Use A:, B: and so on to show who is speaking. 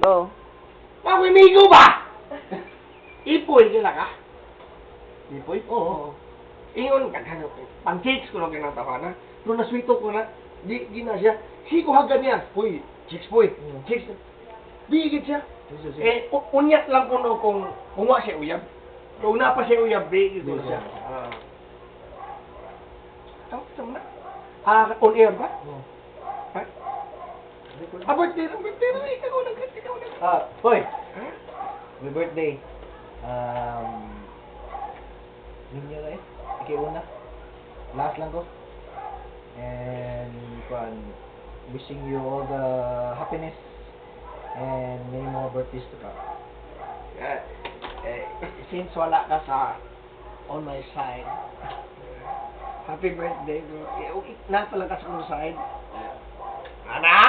A: Go.
B: Mamimigo ba? Ipoy kila ka? Ipoy?
C: Oo.
B: Ingon ka kanyo. Pang-chicks ko lang kinatawa na. Pero naswito ko na. Di na siya. Si ko hagan niya. Uy, chicks boy. Chicks. Bigit siya. Unyat lang ko no kung wa siya uyab. Kung na pa siya uyab, bigit ko na siya. Tama na. On air ba?
C: Oo.
B: Ha? Birthday na. Ikaw na.
C: Hoy!
B: Ha?
C: My birthday. Ninyo na eh. Ikiuna. Last lang ko. And, wishing you all the happiness and many more birthdays to come.
B: Since wala ka sa on my side, happy birthday, bro. Na pala ka sa kong side. Ana!